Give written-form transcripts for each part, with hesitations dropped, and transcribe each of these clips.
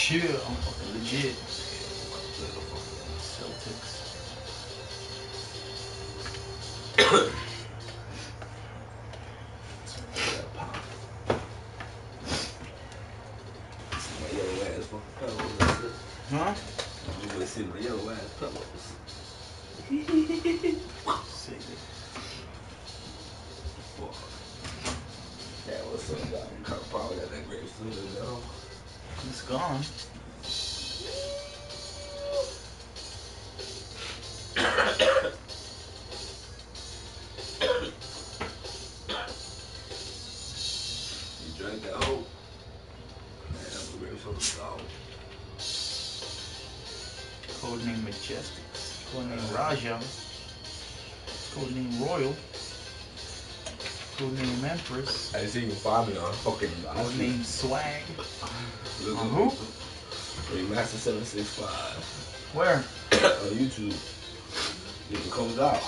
chill. I'm fucking legit. Celtics. Huh? You gonna see my yellow ass pillows. Sick. Yeah, what's up, dog? Probably got that grape soda, though. It's gone. You drank that whole? Man, that grape soda's gone. Codename Majestic. Codename Raja. Codename Royal. Codename Empress. I see you find me on fucking Codename Swag. Look On who? Remaster 765. Where? On YouTube. It comes out.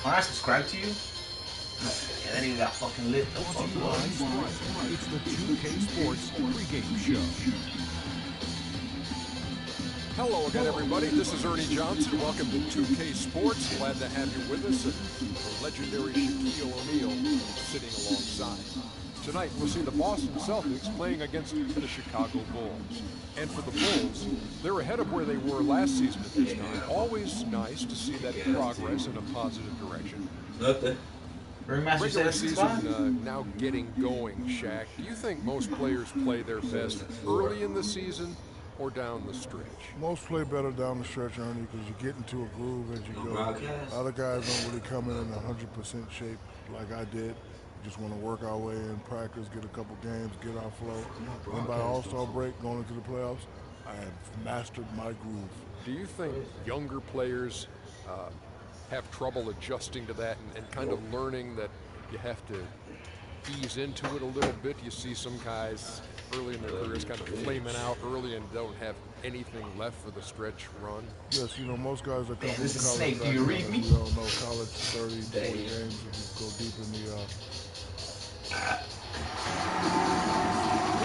When I subscribe to you? Yeah, that nigga got fucking lit. It's the 2K Sports pregame show. Hello again, everybody. This is Ernie Johnson. Welcome to 2K Sports. Glad to have you with us. And the legendary Shaquille O'Neal sitting alongside. Tonight, we'll see the Boston Celtics playing against the Chicago Bulls. And for the Bulls, they're ahead of where they were last season at this time. Always nice to see that progress in a positive direction. Nothing. Regular season now getting going, Shaq. Do you think most players play their best early in the season or down the stretch? Most play better down the stretch, Ernie, because you get into a groove as you go. Other guys don't really come in 100% shape like I did. We just want to work our way in practice, get a couple games, get our flow. And by All-Star break, going into the playoffs, I have mastered my groove. Do you think younger players have trouble adjusting to that and kind of learning that you have to ease into it a little bit? You see some guys early in their careers kind of flaming out early and don't have anything left for the stretch run. Yes, you know, most guys that come from This is college Snake. Do you read me? We all know college 30, 40 games, if you go deep in the... We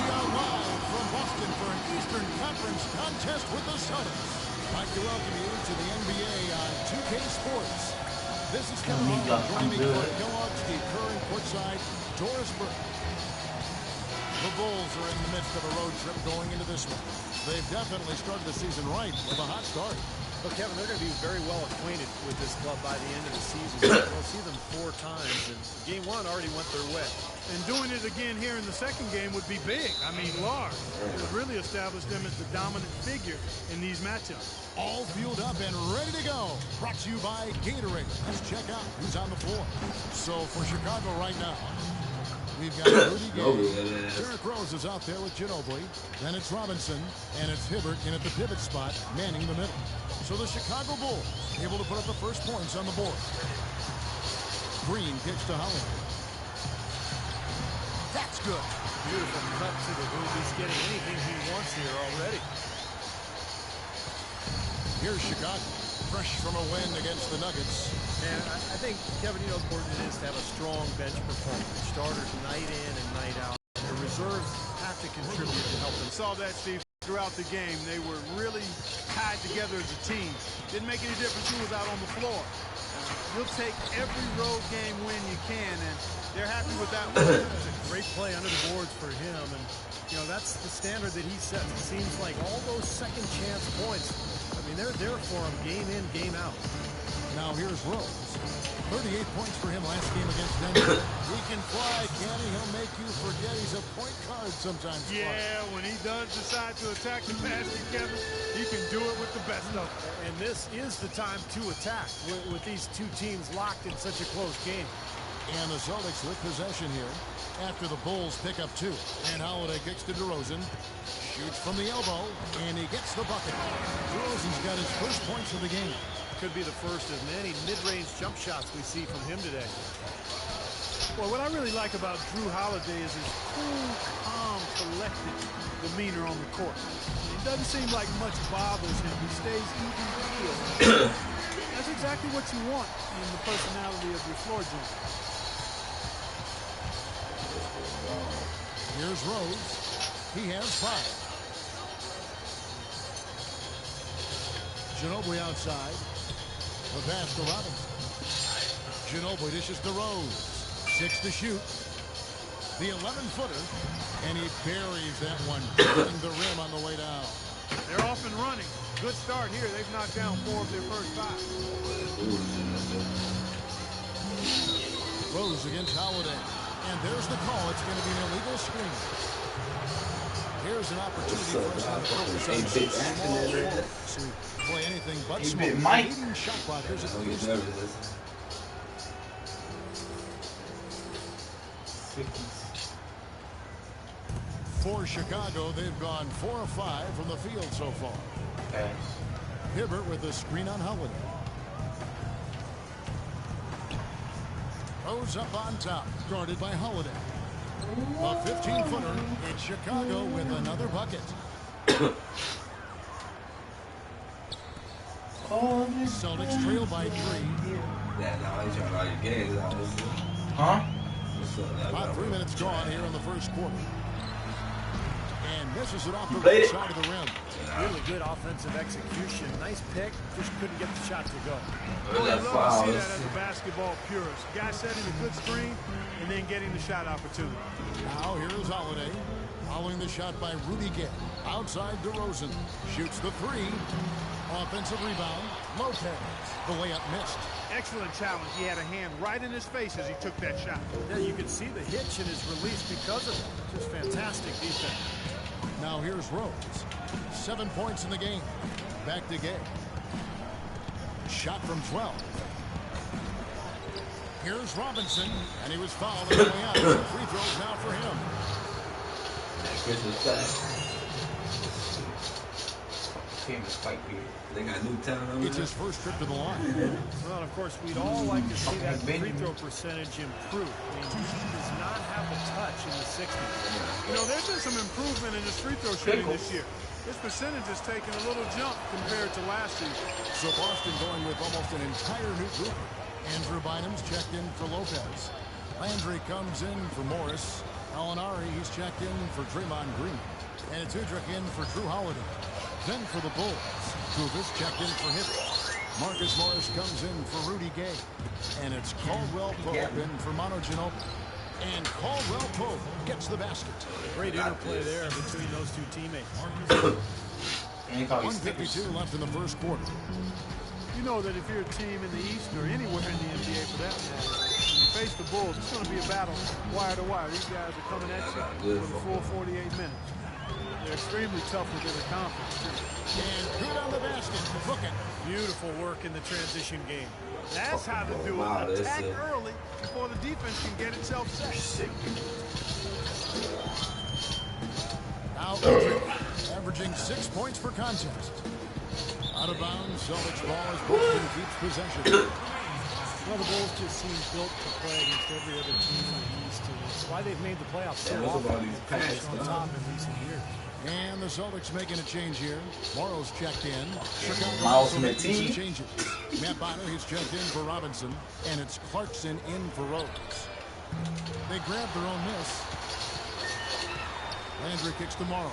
are live from Boston for an Eastern Conference contest with the Celtics. I'd like to welcome you to the NBA on 2K Sports. This is Kevin Hall, joining me for Kellogg, Steve Kerr, and courtside, Doris Burke. The Bulls are in the midst of a road trip going into this one. They've definitely started the season right with a hot start. But Kevin, they're going to be very well acquainted with this club by the end of the season. We'll see them 4 times, and game 1 already went their way. And doing it again here in the second game would be big. I mean, large. It would really establish them as the dominant figure in these matchups. All fueled up and ready to go. Brought to you by Gatorade. Let's check out who's on the floor. So for Chicago right now, we've got Rudy Gay. Derrick Rose is out there with Ginobili. Then it's Robinson, and it's Hibbert in at the pivot spot, manning the middle. So the Chicago Bulls able to put up the first points on the board. Green kicks to Holiday. That's good. Beautiful cut to the hoop. He's getting anything he wants here already. Here's Chicago, fresh from a win against the Nuggets. And I think, Kevin, you know how important it is to have a strong bench performance. Starters night in and night out. The reserves have to contribute to help them. Saw that, Steve, throughout the game. They were really tied together as a team. Didn't make any difference who was out on the floor. You'll take every road game win you can, and they're happy with that one. It's a great play under the boards for him, and you know that's the standard that he sets. It seems like all those second chance points, I mean, they're there for him game in, game out. Now here's Rose. 38 points for him last game against Denver. He can fly, can he? He'll make you forget he's a point guard sometimes. Yeah, when he does decide to attack the basket, Kevin, he can do it with the best of them. And this is the time to attack with these two teams locked in such a close game. And the Celtics with possession here after the Bulls pick up 2. And Holiday kicks to DeRozan. Shoots from the elbow, and he gets the bucket. DeRozan's got his first points of the game. Could be the first of many mid-range jump shots we see from him today. Well, what I really like about Drew Holiday is his cool, calm, collected demeanor on the court. It doesn't seem like much bothers him. He stays even keel. That's exactly what you want in the personality of your floor general. Here's Rose. He has 5. Ginobili outside. The pass to Robinson. Ginobili dishes to Rose. 6 to shoot. The 11-footer. And he buries that one, hitting the rim on the way down. They're off and running. Good start here. They've knocked down 4 of their first 5. Rose against Holiday. And there's the call. It's going to be an illegal screen. Here's an opportunity for us to focus on some small forwards who play anything but small. Leading shot blockers at the For Chicago, they've gone 4 of 5 from the field so far. Okay. Hibbert with a screen on Holiday. Rose up on top, guarded by Holiday. A 15-footer. It's Chicago with another bucket. Celtics trail by 3. Huh? About 3 minutes gone here in the first quarter. And misses it off the right side of the rim. Really good offensive execution. Nice pick. Just couldn't get the shot to go. I love to see that as a basketball purist. Guy setting a good screen and then getting the shot opportunity. Now here is Holiday. Following the shot by Rudy Gay. Outside DeRozan. Shoots the 3. Offensive rebound. Lopez. The layup missed. Excellent challenge. He had a hand right in his face as he took that shot. Yeah, you can see the hitch in his release because of that. Just fantastic defense. Now here's Rose. 7 points in the game. Back to Gay. Shot from 12. Here's Robinson, and he was fouled on the way out. Free throws now for him. Team is quite weird. They got Newtown over It's his first trip to the line. Well, of course, we'd all like to see that free throw percentage improve. I mean, he does not have the touch in the 60s. You know, there's been some improvement in his free throw shooting this year. His percentage is taking a little jump compared to last season. So Boston going with almost an entire new group. Andrew Bynum's checked in for Lopez. Landry comes in for Morris. Alinari, he's checked in for Draymond Green. And it's Udrich in for Drew Holiday. Then for the Bulls, Kuvas checked in for Hibbert. Marcus Morris comes in for Rudy Gay. And it's Caldwell Pope in for Manu Ginobili. And Caldwell Pope gets the basket. Great interplay there between those two teammates. 1:52 left in the first quarter. You know that if you're a team in the East or anywhere in the NBA for that matter, when you face the Bulls, it's going to be a battle wire to wire. These guys are coming at you for the full 48 minutes. They're extremely tough within the conference, too. And good on the basket. Book it. Beautiful work in the transition game. That's how to do it. Attack early before the defense can get itself set. Now averaging 6 points per contest. Out of bounds, Celtics ball as Boston keeps possession. Well, the Bulls just seem built to play against every other team in the East, and it's why they've made the playoffs so often and finished on top in recent years. And the Celtics making a change here. Morrow's checked in. Chicago Miles also making some Mettini. changes. Matt Bonner, he's checked in for Robinson, and it's Clarkson in for Rose. They grab their own miss. Landry kicks to Morrow.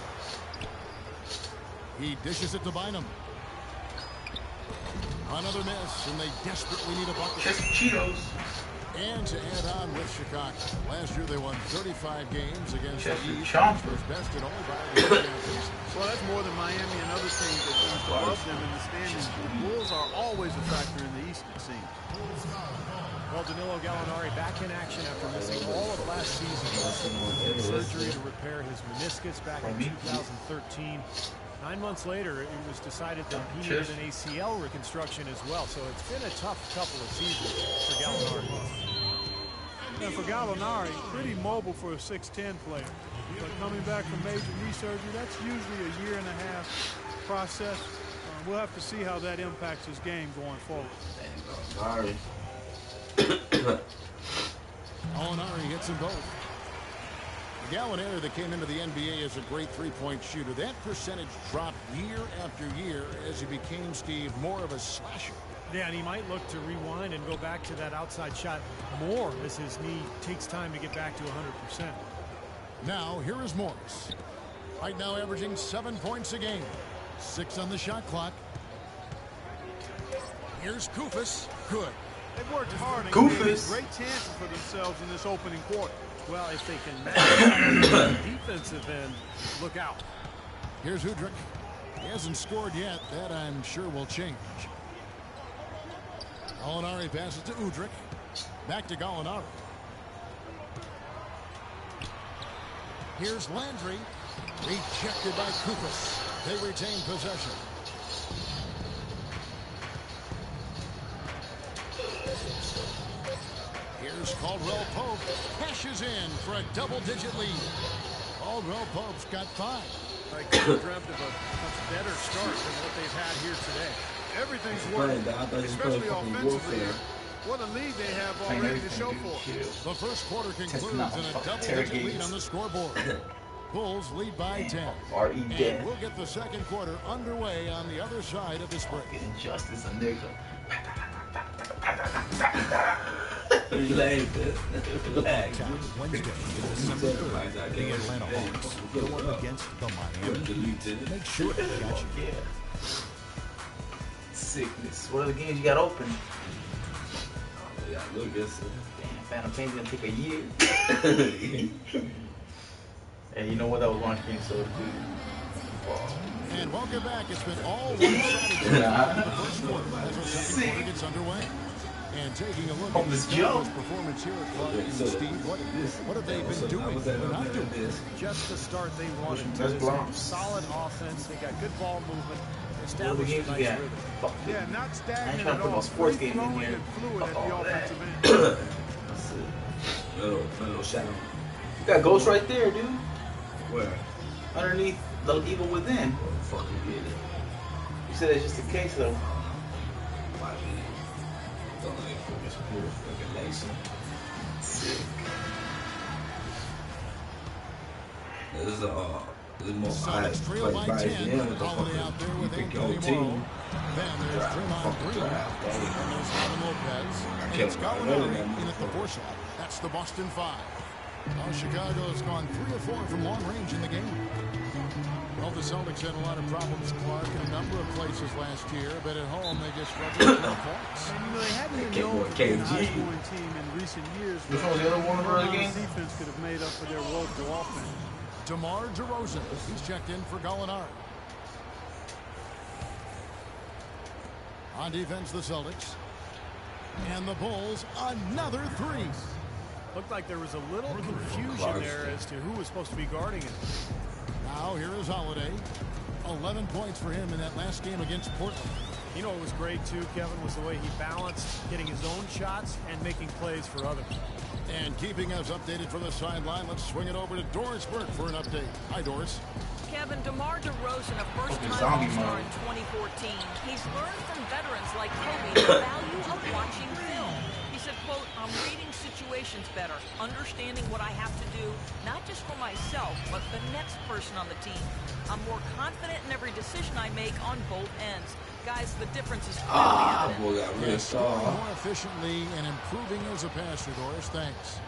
He dishes it to Bynum. Another miss, and they desperately need a bucket. Just Cheetos. And to add on with Chicago. Last year they won 35 games against the East. Was bested only by the Pacers. Well, that's more than Miami and other teams that seem to love them in the standings. The Bulls are always a factor in the East, it seems. Well, Danilo Gallinari back in action after missing all of last season. Surgery to repair his meniscus back in 2013. 9 months later, it was decided that he needed an ACL reconstruction as well. So it's been a tough couple of seasons for Gallinari. And for Gallinari, pretty mobile for a 6'10 player. But coming back from major knee surgery, that's usually a year-and-a-half process. We'll have to see how that impacts his game going forward. Gallinari hits them both. Gallinari that came into the NBA as a great three-point shooter. That percentage dropped year after year as he became, Steve, more of a slasher. Yeah, and he might look to rewind and go back to that outside shot more as his knee takes time to get back to 100%. Now, here is Morris. Right now averaging 7 points a game. 6 on the shot clock. Here's Kufis. Good. They've worked hard and created great chances for themselves in this opening quarter. Well, if they can match the defensive end, look out. Here's Udrich. He hasn't scored yet. That, I'm sure, will change. Gallinari passes to Udrich. Back to Gallinari. Here's Landry. Rejected by Kufis. They retain possession. Here's Caldwell Pope. Cashes in for a double-digit lead. Caldwell Pope's got 5. I could have dreamt of a much better start than what they've had here today. Everything's working, especially offensively. What a lead they have already to show for. The first quarter concludes in a double-digit lead on the scoreboard. Bulls lead by 10. And we'll get the second quarter underway on the other side of this break. Injustice, a nigga. Relax. Wednesday, December 3rd, the Atlanta Hawks go up against the Miami Heat. Make sure to catch it. Yeah. Sickness. What are the games you got open? Yeah, look, yes. Damn, Phantom Pain's gonna take a year. Hey, you know what? That was one game, so good. And welcome back. It's been all one-sided in the first quarter as our second quarter gets underway. And taking a look at this performance here at Clark and Steve, what have they been doing or not doing? Just the start they wanted. Solid offense. They got good ball movement. Established a nice rhythm. Yeah, not stagnant at all. Sports game in here. Fluid at the offensive end. Little shadow. You got ghosts right there, dude. Where? Underneath the evil within. Oh, fucking get it. You said it's just a case, though. Sick. This is more Sonics trail by 10. Holiday out there with Anthony Morrow. Then there's Draymond Green. And there's Robin Lopez. And it's Gallinari in at the 4 slot. That's the Boston 5. Now Chicago's gone 3 or 4 from long range in the game. Well, the Celtics had a lot of problems, Clark, in a number of places last year, but at home they just struggled with points. And, they hadn't been known for being a high-scoring team in recent years. Which one was the other one for the game? Defense could have made up for their woeful offense. DeMar DeRozan, he's checked in for Gallinari. On defense, the Celtics. And the Bulls, another 3. Looked like there was a little confusion there as to who was supposed to be guarding it. Now here is Holiday. 11 points for him in that last game against Portland. You know what was great too, Kevin, was the way he balanced getting his own shots and making plays for others. And keeping us updated from the sideline, let's swing it over to Doris Burke for an update. Hi, Doris. Kevin, DeMar DeRozan, a first-time All-Star in 2014. He's learned from veterans like Kobe the value of watching film. He said, quote, I'm reading situations better, understanding what I have to do, not just for myself, but the next person on the team. I'm more confident in every decision I make on both ends. Guys, the difference is clearly evident. Boy, got really scoring more efficiently and improving as a passer, Doris. Thanks.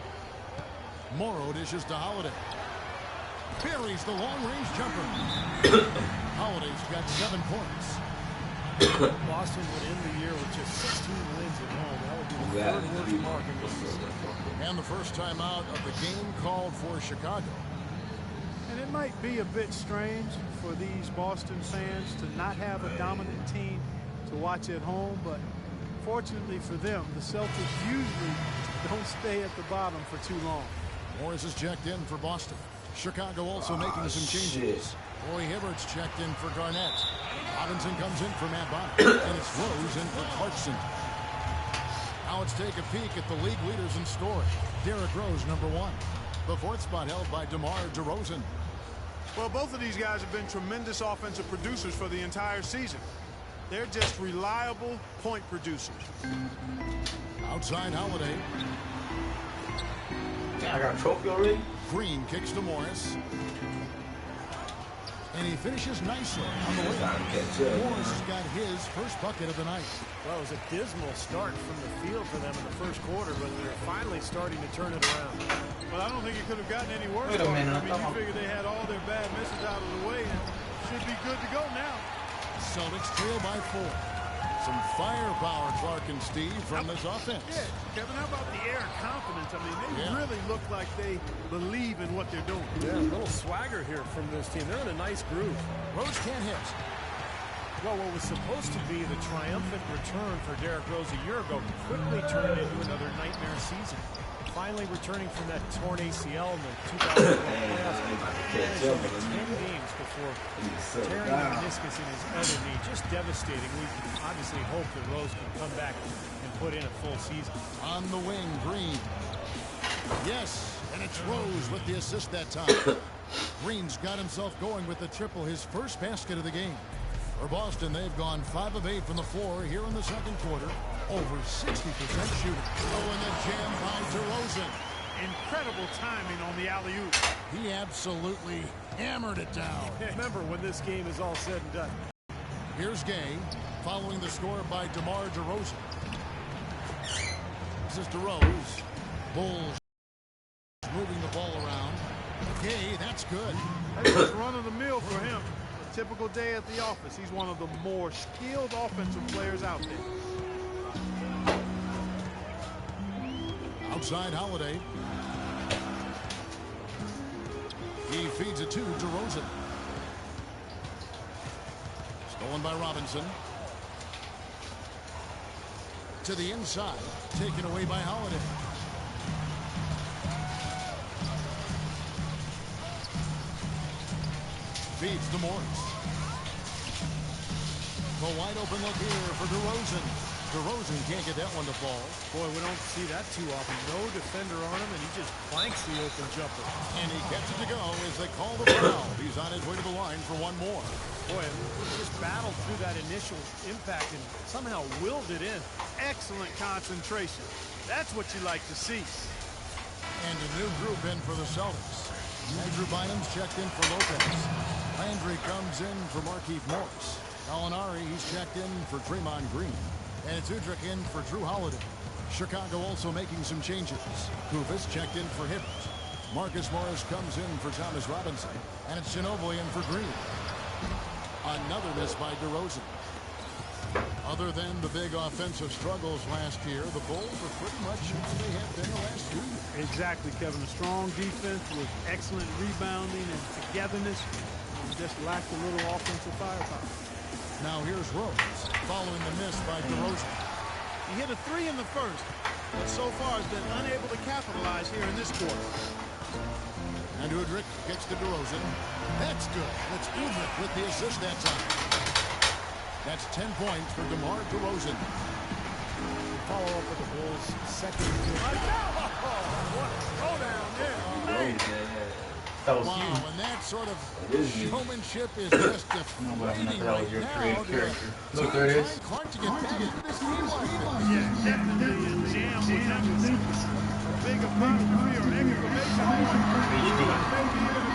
Morrow dishes to Holiday. Buries the long-range jumper. Holiday's got 7 points. Boston would end the year with just 16 wins at home. That would be the third worst mark in the season. And the first time out of the game called for Chicago. And it might be a bit strange for these Boston fans to not have a dominant team to watch at home, but fortunately for them, the Celtics usually don't stay at the bottom for too long. Morris is checked in for Boston. Chicago also making some changes. Roy Hibbert's checked in for Garnett. Robinson comes in for Matt Bonner. And it's Rose in for Clarkson. Now let's take a peek at the league leaders in scoring. Derrick Rose, number 1. The 4th spot held by DeMar DeRozan. Well, both of these guys have been tremendous offensive producers for the entire season. They're just reliable point producers. Outside Holiday. Yeah, I got a trophy already. Green kicks to Morris. And he finishes nicely on the way. Morris has got his first bucket of the night. Well, it was a dismal start from the field for them in the first quarter, but they're finally starting to turn it around. Well, I don't think it could have gotten any worse. Wait a minute. I mean, you figure they had all their bad misses out of the way and should be good to go now. Celtics trail by 4. Some firepower, Clark and Steve, from this offense. Yeah, Kevin, how about the air confidence? I mean, they really look like they believe in what they're doing. Yeah, a little swagger here from this team. They're in a nice groove. Rose can't hit. Well, what was supposed to be the triumphant return for Derrick Rose a year ago quickly turned into another nightmare season. Finally returning from that torn ACL in the 2012 playoffs. He managed over 10 games before tearing the meniscus in his other knee. Just devastating. We obviously hope that Rose can come back and put in a full season. On the wing, Green. Yes, and it's Rose with the assist that time. Green's got himself going with the triple, his first basket of the game. For Boston, they've gone 5 of 8 from the floor here in the second quarter. Over 60% shooting. Oh, and the jam by DeRozan. Incredible timing on the alley-oop. He absolutely hammered it down. Remember when this game is all said and done. Here's Gay, following the score by DeMar DeRozan. This is DeRozan. Bulls moving the ball around. Gay, that's good. That was run-of-the-mill for him. A typical day at the office. He's one of the more skilled offensive players out there. Outside Holiday. He feeds it to DeRozan. Stolen by Robinson. To the inside. Taken away by Holiday. Feeds to Morris. The wide open look here for DeRozan. DeRozan can't get that one to fall. Boy, we don't see that too often. No defender on him, and he just planks the open jumper. And he gets it to go as they call the foul. He's on his way to the line for one more. Boy, he just battled through that initial impact and somehow willed it in. Excellent concentration. That's what you like to see. And a new group in for the Celtics. Andrew Bynum's checked in for Lopez. Landry comes in for Markieff Morris. Gallinari, he's checked in for Draymond Green. And it's Udrich in for Drew Holiday. Chicago also making some changes. Kufis checked in for Hibbert. Marcus Morris comes in for Thomas Robinson. And it's Ginobili in for Green. Another miss by DeRozan. Other than the big offensive struggles last year, the Bulls are pretty much what they have been the last 2 years. Exactly, Kevin. A strong defense with excellent rebounding and togetherness. Just lacked a little offensive firepower. Now here's Rose, following the miss by DeRozan. He hit a 3 in the first, but so far has been unable to capitalize here in this quarter. And Udrich gets to DeRozan. That's good. It's Udrich with the assist that time. That's 10 points for DeMar DeRozan. Follow up with the Bulls' second. What a throwdown there. That was wow, huge. and that sort of showmanship is just deflating right now. Look, there it is. Clark to get back into this game like this. Yeah, definitely a jam with emphasis. A big apostrophe or exclamation point. Maybe even a question mark.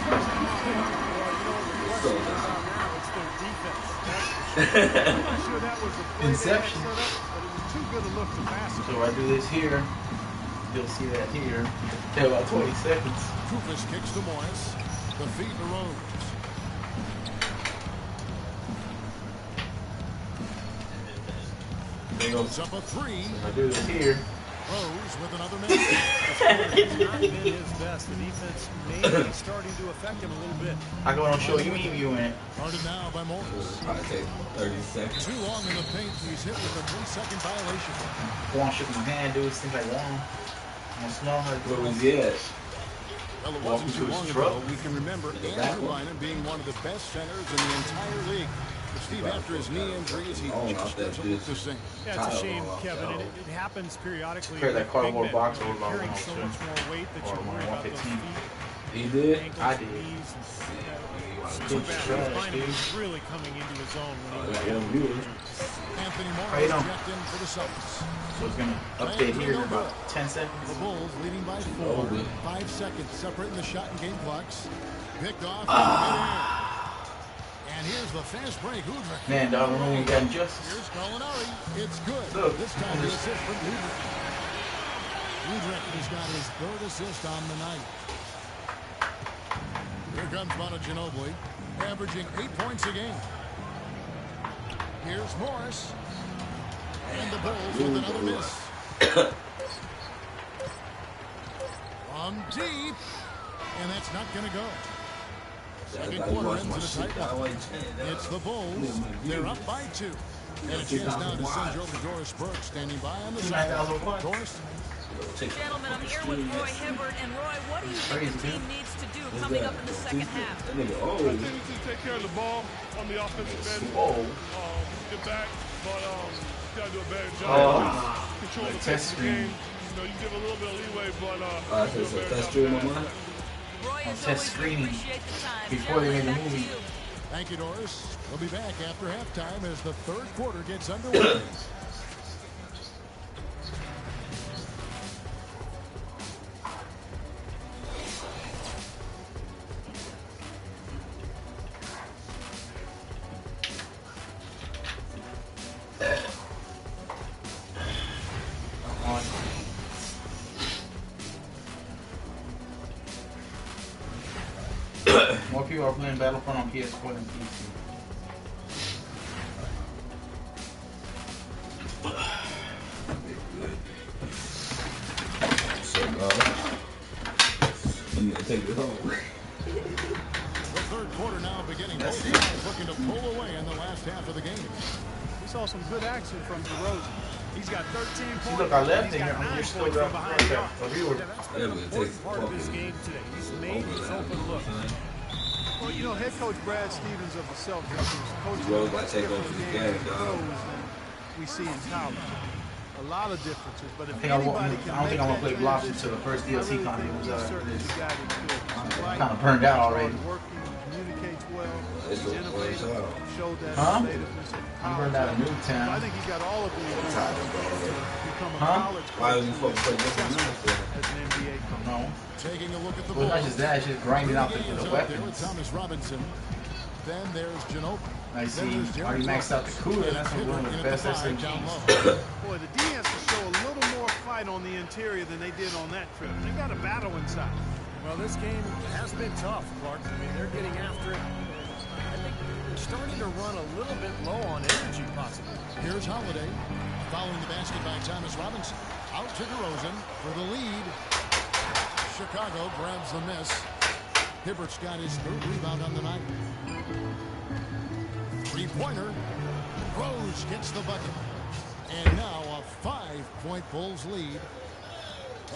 It's their defense. I'm not sure that was the play Inception. they had set up, but it was too good a look to pass it. So if I do this here, you'll see that here. In about 20 seconds. Kufis kicks to Morris. The feed to Rose. There you go. It's up a 3. If I do this here. Rose with another minute. It's not been his best. The defense may be starting to affect him a little bit. I go on show you in. Guarded now by Morris. Probably take 30 seconds. Too long in the paint. He's hit with a 3-second violation. One shook my hand, dude. Seems like one. I'm small. Where was he at? Well, it wasn't too long ago. We can remember Andrew Bynum being one of the best centers in the entire league. But Steve, after his knee injuries, he just doesn't look the same. Yeah, it's a shame, Kevin. It happens periodically. Carry that cardboard Big box men, over carrying my so arm, much more weight that you worry about those 115. feet. He did? Ankles, I did. knees, and, Big bad. trash, Bynum dude. was really coming into his own when he was Yeah, down. you. Anthony How you Morris doing? checked in for the Celtics. So it's gonna update here in about 10 The seconds. Bulls leading by 4. Over. 5 seconds separating the shot and game clocks. Picked off in midair. And here's the fast break. Udrich. Man, dog, when we got injustice. Here's Gallinari. It's good. Look. This time the assist from Udrich. Udrich has got his third assist on the night. Here comes Manu Ginobili, averaging 8 points a game. Here's Morris. And the Bulls with another miss. From deep. And that's not going to go. Second quarter ends in a tight one. It's the Bulls. They're up by 2. And a chance now to send you over to Doris Burke, standing by on the side. Doris? Gentlemen, I'm here with Roy Hibbert. And Roy, what do you think the team needs to do coming up in the second half? I think we need to take care of the ball on the offensive end. Get back, but got to do a better job. Control the pace of the game. You know, you give a little bit of leeway, but do a better job. Roy, as test always, screening appreciate the time. before they Gentlemen, make a back to movie. you. Thank you, Doris. We'll be back after halftime as the third quarter gets underway. More people are playing Battlefront on PS4 than PC. You need to take it home. The third quarter now beginning. Both sides looking to pull away in the last half of the game. We saw some good action from DeRozan. He's got 13 points. See, look, I left He's it got here. 9 I'm points still from behind the arc. for viewers. Yeah, that's been an important part of his game today. He's made his open look. Well, you know, head coach Brad Stevens of the Celtics is coaching a much different game in pros than we see in college. A lot of differences, but if anybody can I don't think I'm gonna play Blocks until the first DLC content comes out. I'm kind of burned out already. Working, communicates well, he's innovative, showed that Huh? innovativeness at I'm college. burned out of So I Newtown. think he's got all of the ingredients to become a Huh? college Why coach would you focus on this one? as an NBA coach. No. Taking a look at the Well, Bulls. not just that, it's just grinding out the There with weapons. Thomas Robinson. Then there's Ginobili. I see. Then there's Already maxed out the cooler. That's one of the best down SMGs. low. Boy, the D has to show a little more fight on the interior than they did on that trip. They got a battle inside. Well, this game has been tough, Clark. I mean, they're getting after it. I think they're starting to run a little bit low on energy, possibly. Here's Holiday. Following the basket by Thomas Robinson. Out to DeRozan for the lead. Chicago grabs the miss. Hibbert's got his third rebound on the night. Three-pointer. Rose gets the bucket. And now a 5-point Bulls lead.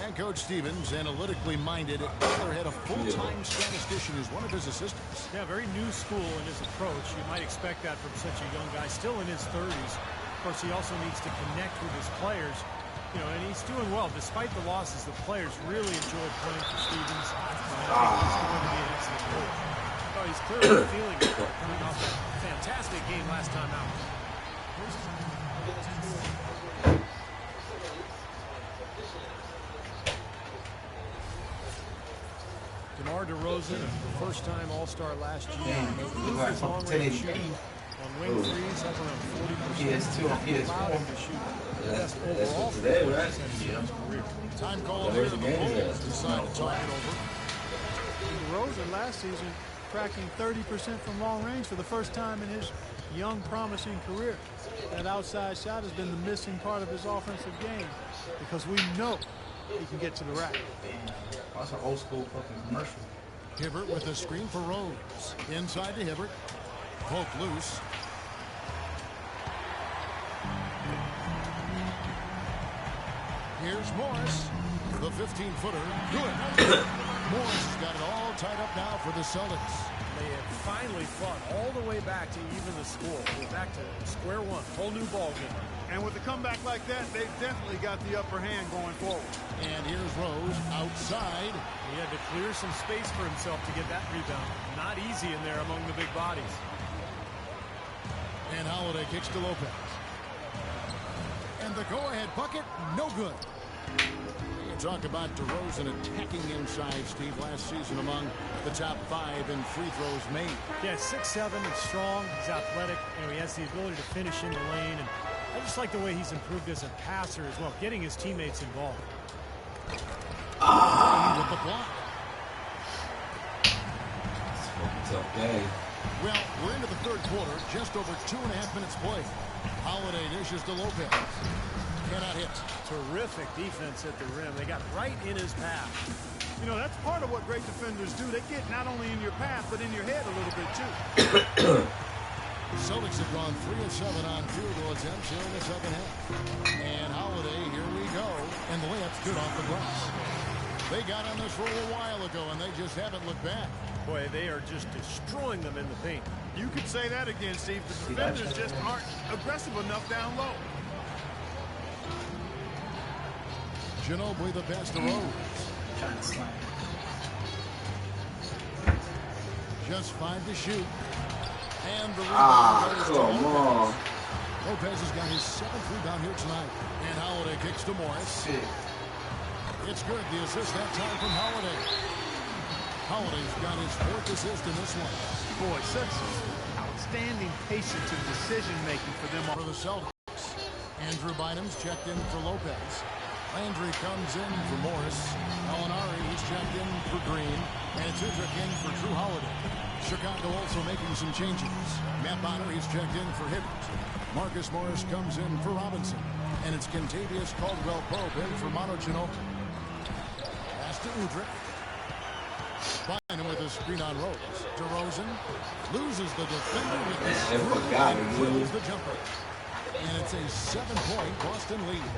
And Coach Stevens, analytically minded, either had a full-time statistician as one of his assistants. Yeah, very new school in his approach. You might expect that from such a young guy, still in his 30s. Of course, he also needs to connect with his players. You know, and he's doing well. Despite the losses, the players really enjoyed playing for Stevens. And I think he's going to be an excellent coach. Oh, he's clearly feeling it, coming off that fantastic game last time out. DeMar DeRozan, first-time All-Star last year. Damn, His long-range shooting on wing threes up around 40%. PS2 on PS4. Allowed him to shoot the best That's overall for today, free right? throws he's had in his career. Time called here. The Bulls decide to talk it over. DeRozan last season cracking 30% from long range for the first time in his young, promising career. That outside shot has been the missing part of his offensive game because we know he can get to the rack. That's an old school fucking commercial. Hibbert with a screen for Rose. Inside to Hibbert. Poke loose. Here's Morris. The 15-footer. Good. Morris has got it all tied up now for the Celtics. They have finally fought all the way back to even the score. We're back to square one. Whole new ball game. And with a comeback like that, they've definitely got the upper hand going forward. And here's Rose outside. He had to clear some space for himself to get that rebound. Not easy in there among the big bodies. And Holiday kicks to Lopez. And the go-ahead bucket, no good. And talk about DeRozan attacking inside, Steve, last season among the top 5 in free throws made. Yeah, 6'7", and strong. He's athletic. You know, he has the ability to finish in the lane, and I just like the way he's improved as a passer as well, getting his teammates involved. With the block. Tough game. Well, we're into the third quarter, just over 2.5 minutes played. Holiday dishes to Lopez. Cannot hit. Terrific defense at the rim. They got right in his path. You know, that's part of what great defenders do. They get not only in your path, but in your head a little bit, too. Celtics have gone 3 of 7 on field goal attempts here in the second half. And Holiday, here we go. And the layup's good off the glass. They got on this roll a while ago, and they just haven't looked back. Boy, they are just destroying them in the paint. You could say that again, Steve. The defenders just aren't aggressive enough down low. Ginobili the pass to Rose. Just 5 to shoot. And the rebound goes to Lopez. Lopez has got his 7th rebound here tonight. And Holiday kicks to Morris. It's good. The assist that time from Holiday. Holiday's got his 4th assist in this one. Boy, such outstanding patience and decision-making for them. For the Celtics. Andrew Bynum's checked in for Lopez. Landry comes in for Morris. Molinari, he's checked in for Green. And it's Udrich in for Drew Holiday. Chicago also making some changes. Matt Bonner, he's checked in for Hibbert. Marcus Morris comes in for Robinson. And it's Kentavious Caldwell-Pope in for Manu Ginobili. Pass to Udrich. Bynum with a screen on Rose. DeRozan loses the defender with the screen and drills the jumper. And it's a 7-point Boston lead.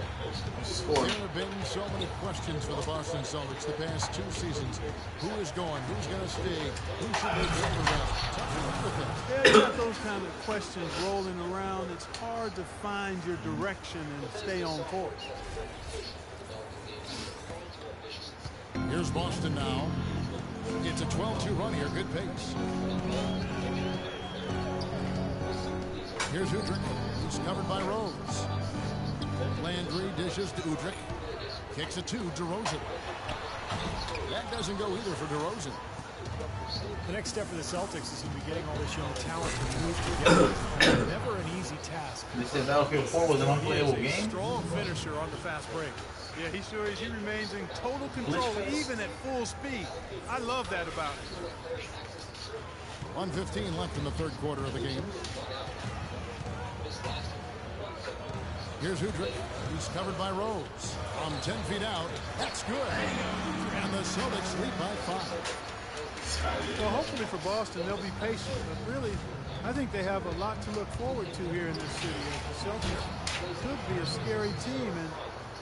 There have been so many questions for the Boston Celtics the past 2 seasons. Who is going? Who's going to stay? Who should they get around? Tough to live with them. Yeah, you got those kind of questions rolling around. It's hard to find your direction and stay on course. Here's Boston now. It's a 12-2 run here. Good pace. Here's Udrich. He's covered by Rose. Landry dishes to Udrich. Kicks it to DeRozan. That doesn't go either for DeRozan. The next step for the Celtics is going to be getting all this young talent to move together. Never an easy task. They said Battlefield 4 was an unplayable He is a game. strong finisher on the fast break. Yeah, he sure is. He remains in total control, even at full speed. I love that about him. 1:15 left in the third quarter of the game. Here's Udrich. He's covered by Rose. From 10 feet out. That's good. And the Celtics lead by 5. Well, hopefully for Boston, they'll be patient. But really, I think they have a lot to look forward to here in this city. The Celtics could be a scary team in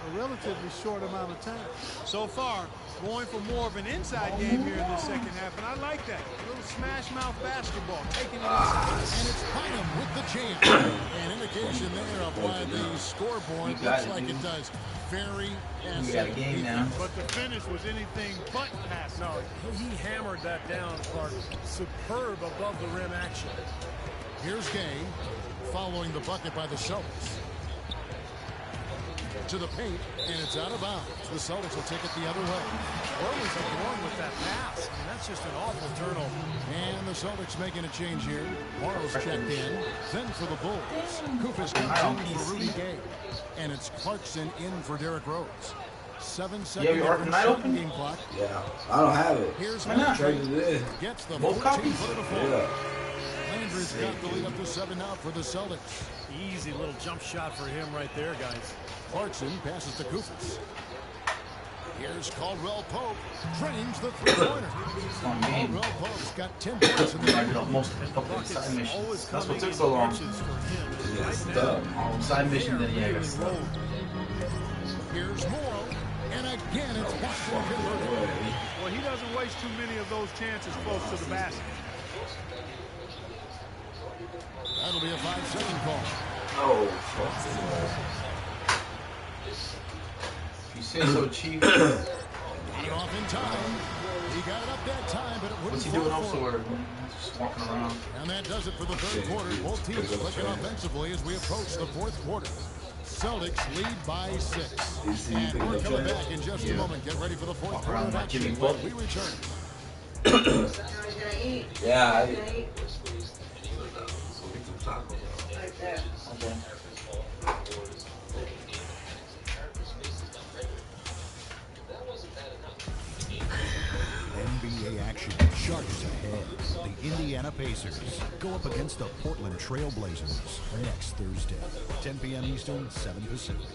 a relatively short amount of time. So far, going for more of an inside game here in the second half, and I like that. A little smash mouth basketball, taking it inside. And it's Bynum with the jam. An indication there of why the scoreboard looks like it does. Very We got a game now. But the finish was anything but pass. No, he hammered that down, Clark. Superb above the rim action. Here's Gay following the bucket by the Celtics. To the paint, and it's out of bounds. The Celtics will take it the other way. Where was he going with that pass? I mean, that's just an awful turnover. And the Celtics making a change here. Morrow's checked in. Then for the Bulls. Kufis comes in for Rudy Gay. And it's Clarkson in for Derrick Rose. 7 seconds on game clock. Yeah, I don't have it. Here's Landry. gets the Both 14-footer to fall. Yeah. Landry's got the lead up to 7 now for the Celtics. Easy little jump shot for him right there, guys. Clarkson passes to Kufis. Here's Caldwell-Pope. Drains the three-pointer. Caldwell-Pope's got 10 points in the game. Most difficult side missions. That's what took so long. Side mission, then yeah, that's stuff. Here's Morrow. And again, it's Boston converted. Well, he doesn't waste too many of those chances close to the basket. That'll be a 5-second call. Oh, You say so, Chief. Got it off in time. He got it up that time, but it wouldn't What's he doing fall elsewhere? forward. Just walking around. And that does it for the third quarter. Both teams clicking offensively as we approach the fourth quarter. Celtics lead by 6. And we're coming back in just a moment. Get ready for the fourth quarter of action when we return. Yeah. NBA action charges ahead. The Indiana Pacers go up against the Portland Trail Blazers next Thursday, 10 p.m. Eastern, 7 Pacific.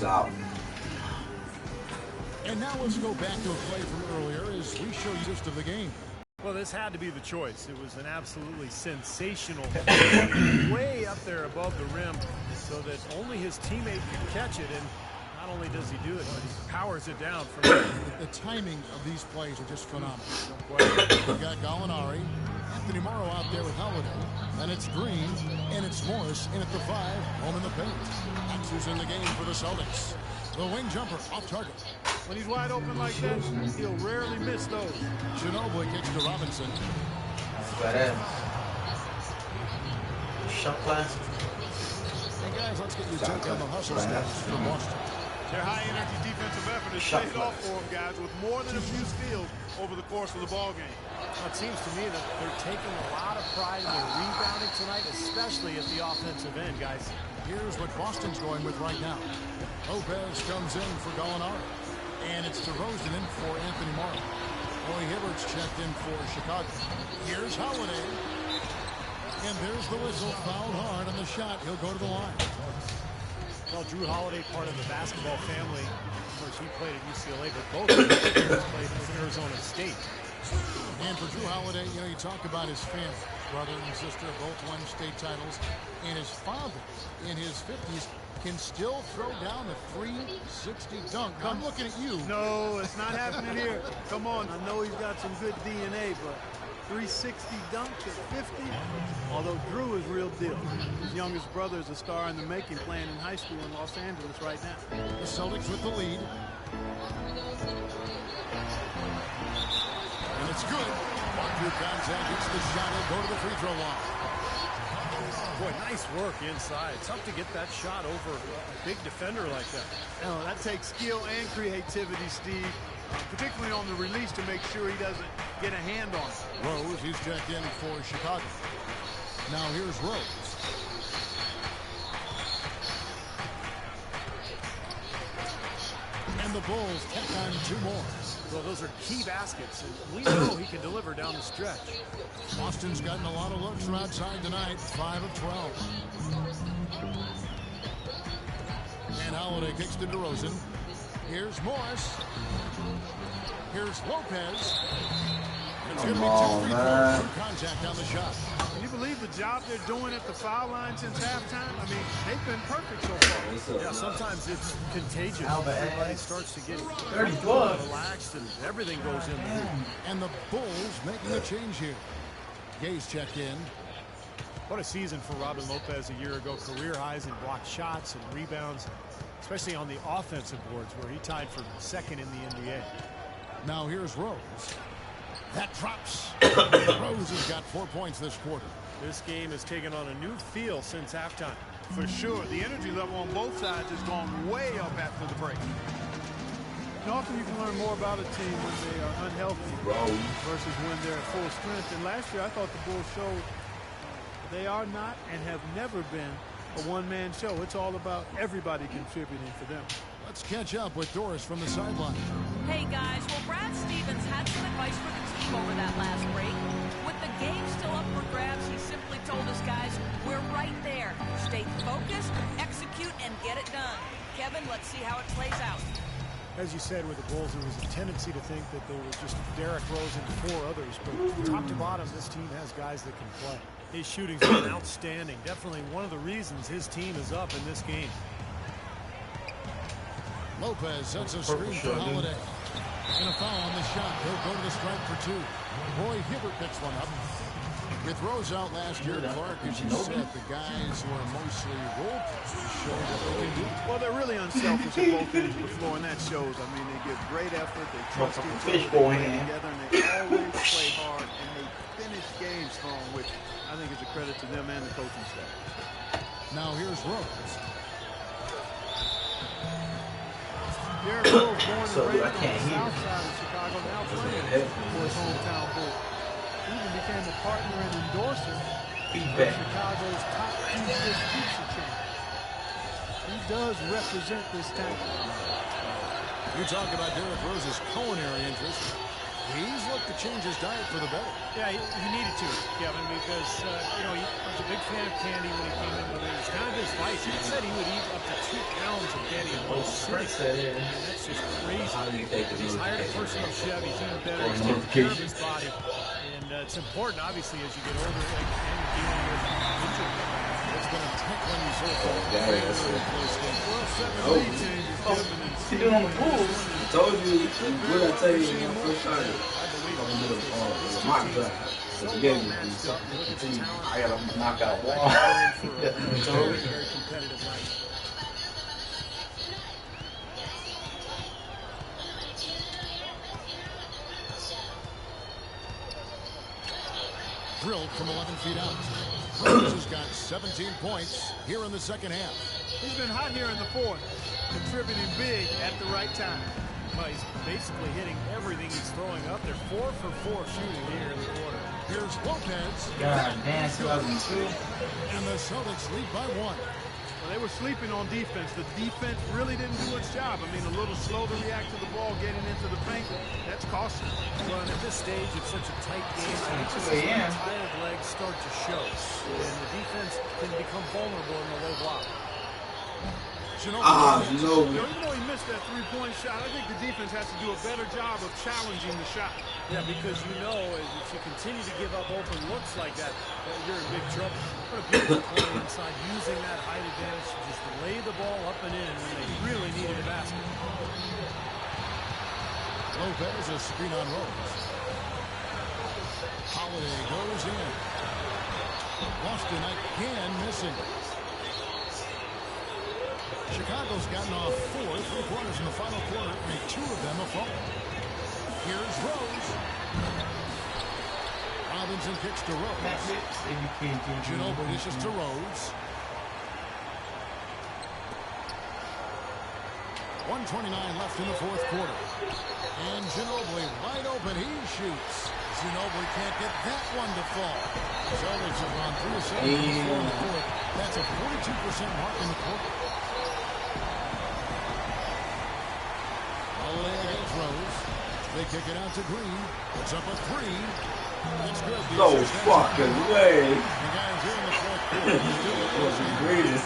Out. And now let's go back to a play from earlier as we show you just of the game. Well, this had to be the choice. It was an absolutely sensational way up there above the rim so that only his teammate could catch it. And not only does he do it, but he powers it down. The timing of these plays are just phenomenal. We've got Gallinari, Anthony Morrow out there with Holiday, and it's Green, and it's Morris in at the 5, home in the paint. That's who's in the game for the Celtics. The wing jumper off target. When he's wide open like that, he'll rarely miss those. Ginobili kicks to Robinson. That's badass. Shot class. Hey guys, let's get your take on the hustle stats for Boston. Their high-energy defensive effort has paid off for them, guys, with more than a few steals over the course of the ball game. Well, it seems to me that they're taking a lot of pride in their rebounding tonight, especially at the offensive end, guys. Here's what Boston's going with right now. Lopez comes in for Gallinari. And it's DeRozan in for Anthony Morrow. Roy Hibbert's checked in for Chicago. Here's Holiday. And there's the whistle. Fouled hard on the shot. He'll go to the line. Well, Drew Holiday, part of the basketball family. Of course, he played at UCLA, but both of them played at Arizona State. And for Drew Holiday, you know, you talk about his family. Brother and sister both won state titles. And his father, in his 50s, can still throw down a 360 dunk. I'm looking at you. No, it's not happening here. Come on, I know he's got some good DNA, but 360 dunk at 50? Although Drew is real deal. His youngest brother is a star in the making, playing in high school in Los Angeles right now. The Celtics with the lead. And it's good. Mark contact, hits the shot. He'll go to the free throw line. Boy, nice work inside. Tough to get that shot over a big defender like that. No, that takes skill and creativity, Steve, particularly on the release to make sure he doesn't get a hand on it. Rose, he's checked in for Chicago. Now here's Rose. And the Bulls tack on 2 more. Well, those are key baskets, and we know he can deliver down the stretch. Boston's gotten a lot of looks from outside tonight, 5 of 12. And Holiday kicks to DeRozan. Here's Morris. Here's Lopez. It's going to be 2 free throws. True contact on the shot. Can you believe the job they're doing at the foul line since halftime? I mean, they've been perfect so far. Yeah, sometimes it's contagious. Everybody starts to get relaxed and everything goes in the hoop. And the Bulls making a change here. Gay's checked in. What a season for Robin Lopez a year ago. Career highs in blocked shots and rebounds, especially on the offensive boards where he tied for second in the NBA. Now here's Rose. That drops. Rose has got 4 points this quarter. This game has taken on a new feel since halftime. For sure. The energy level on both sides has gone way up after the break. And often you can learn more about a team when they are unhealthy versus when they're at full strength. And last year I thought the Bulls showed they are not and have never been a one-man show. It's all about everybody contributing for them. Let's catch up with Doris from the sideline. Hey, guys. Well, Brad Stevens had some advice for the team over that last break. With the game still up for grabs, he simply told us, guys, we're right there. Stay focused, execute, and get it done. Kevin, let's see how it plays out. As you said, with the Bulls, there was a tendency to think that they were just Derrick Rose and 4 others. But top to bottom, this team has guys that can play. His shooting's been outstanding. Definitely one of the reasons his team is up in this game. Lopez sets a screen for Holiday. And a foul on the shot. He'll go to the stripe for 2. Roy Hibbert picks one up. With Rose out last year, Clark, as you said, the guys who are mostly role players show what they can do. Well, they're really unselfish at both ends of the floor, and that shows. I mean, they give great effort, they trust each other, they play together, and they always play hard, and they finish games strong, which I think is a credit to them and the coaching staff. Now here's Rose. Derrick Rose, born and raised on the south side of Chicago, now playing for his hometown Bulls. Even became a partner and endorser of Chicago's top pizza chain. He does represent this town. You talk about Derrick Rose's culinary interest. He's looked to change his diet for the better. Yeah, he needed to, Kevin, because, you know, he was a big fan of candy when he came in. It was kind of his vice. He said he would eat up to 2 pounds of candy in one sitting. And that's just crazy. He's hired a personal chef. He's eating better. He's taking care of his body. And it's important, obviously, as you get older and you're dealing with injury. It's been a tight one so far. Well, 7 lead changes, Kevin. He doing on the Bulls. I told you, what I tell you when I first started? Mock draft. The game was I got a knockout wall. Very competitive night. Drilled from 11 feet out. Rose has got 17 points here in the second half. He's been hot here in the fourth, contributing big at the right time. Well, he's basically hitting everything he's throwing up. They're 4 for 4 shooting here in the quarter. Here's Lopez. God damn, 2002. And the Celtics lead by 1. Well, they were sleeping on defense. The defense really didn't do its job. I mean, a little slow to react to the ball getting into the paint. That's costly. Well, and at this stage, it's such a tight game. I think the tired legs start to show. And the defense can become vulnerable in the low block. Even though he missed that three-point shot, I think the defense has to do a better job of challenging the shot. Yeah, because you know, if you continue to give up open looks like that, you're in big trouble. What a beautiful play inside, using that height advantage to just lay the ball up and in when they really needed a basket. Lopez a screen on Rose. Holiday goes in. Boston again missing. Chicago's gotten off 4 3-quarters in the final quarter, and 2 of them have fallen. Here's Rose. Robinson kicks to Rose. Ginobili dishes to Rose. 1:29 left in the fourth quarter. And Ginobili wide open. He shoots. Ginobili can't get that one to fall. Celtics have gone 3 of 7 in the fourth. That's a 42% mark in the quarter. Against Rose. They kick it out to Green. Puts up a 3. That's good. No fucking way. The guys here in the fourth quarter. Greatest.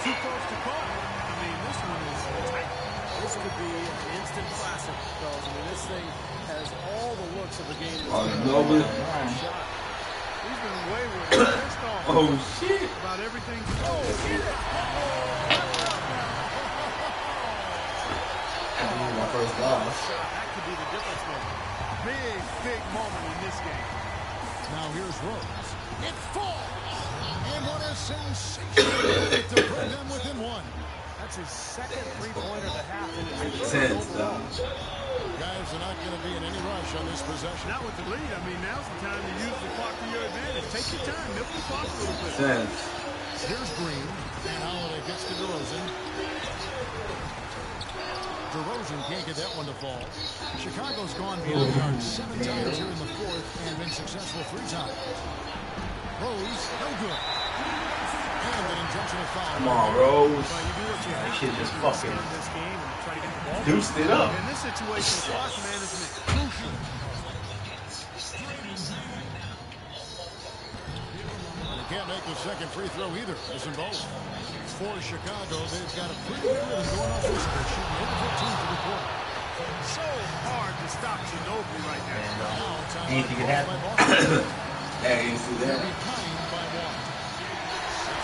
Too close to call. I mean, this one is tight. This could be an instant classic, fellas. I mean, this thing has all the looks of a game. Nobody. He's been wayward. Pissed off. Oh, shit. About everything. My first loss. That could be the difference maker. Big moment in this game. Now here's Rose. It falls. And what a sensation to bring them within 1. That's his second three-pointer of the half. Sense, though. Guys are not going to be in any rush on this possession. Not with the lead. I mean, now's the time to use the clock to your advantage. Take your time. Milk the clock a little bit. Sense. Here's Green. And Holiday gets to DeRozan. DeRozan can't get that one to fall. Chicago's gone beyond the arc 7 times here in the fourth and been successful 3 times. Rose, no good. And an intentional foul. Come on, Rose. That shit just fucking this game and try to get the ball. deuced it up. In this situation, clock management crucial. They can't make the second free throw either. Listen both. For Chicago, they've got a pretty good rhythm going offensively, shooting over 15 for the quarter. So hard to stop Ginobili right now. Anything can happen. Hey, you see that? Behind by 1.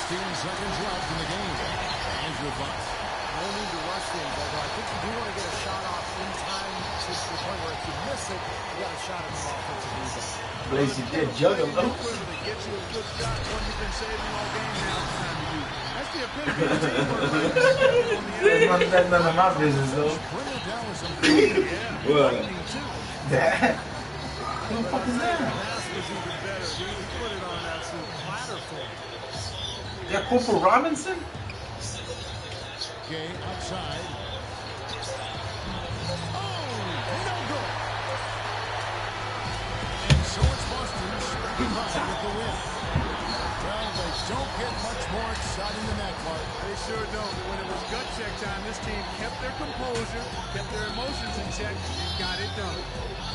16 seconds left in the game. Here's your buck. No need to rush things, although I think you do want to get a shot off in time to the point where if you miss it, you got a shot at the offensive rebound. Blaze, you did juggle though. That gets you a good shot, one you've been saving all game. Now it's time to use it. That's the epitome of teamwork. That's none of my business though. What? That? Who the fuck is that? Yeah, Corporal Robinson? Gay outside. Oh, no good. And so it's Boston scraping by with the win. Well, they don't get much more exciting than that, Clark. They sure don't. When it was gut check time, this team kept their composure, kept their emotions in check, and got it done.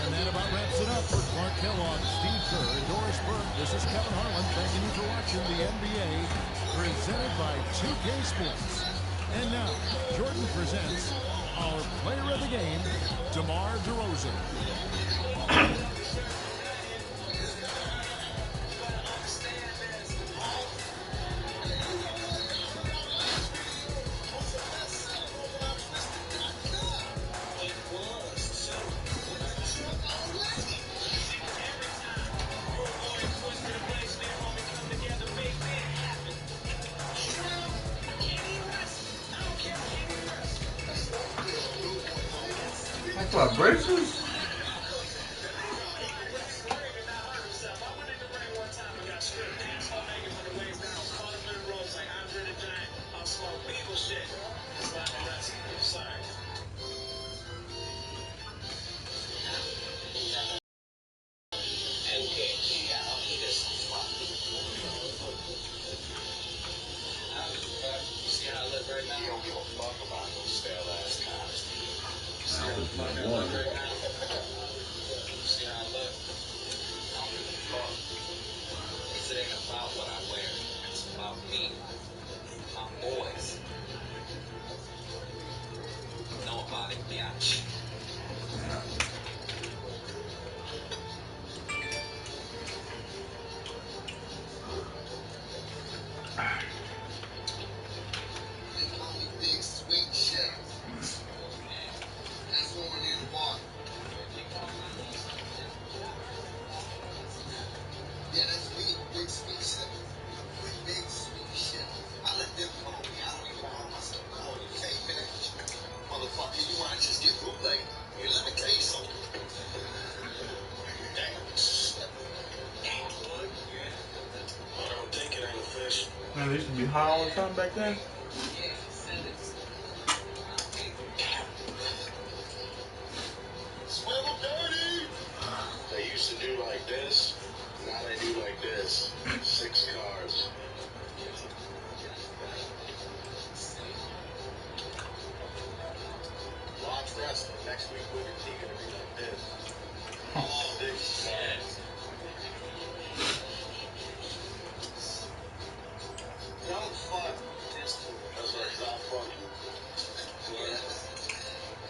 And that about wraps it up for Clark Kellogg, Steve Kerr, and Doris Burke. This is Kevin Harlan thanking you for watching the NBA, presented by 2K Sports. And now, Jordan presents our player of the game, DeMar DeRozan. What, braces? Man, they used to be high all the time back then. They used to do like this, now they do like this. 6 cars. Watch wrestling. Next week, Booker T gonna be like this. Big fans. Don't fuck. That's right, stop fucking.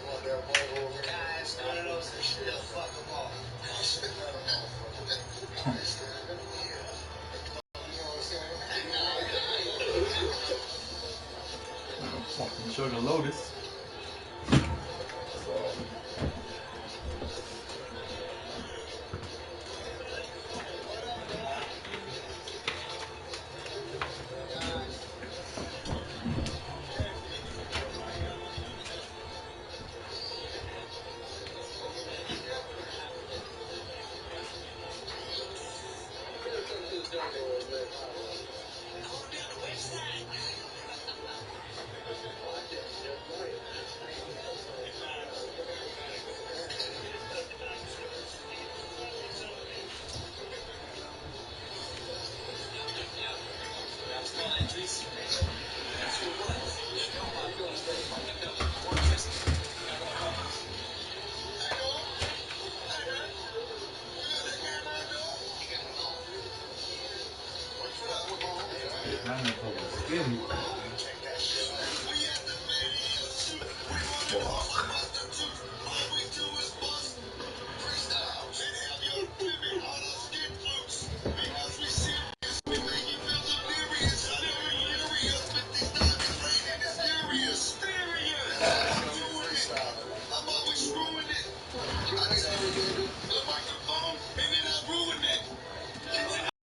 Want that ball over? Guys, none of those are shit. Fuck them all. Fucking Sugar Lotus.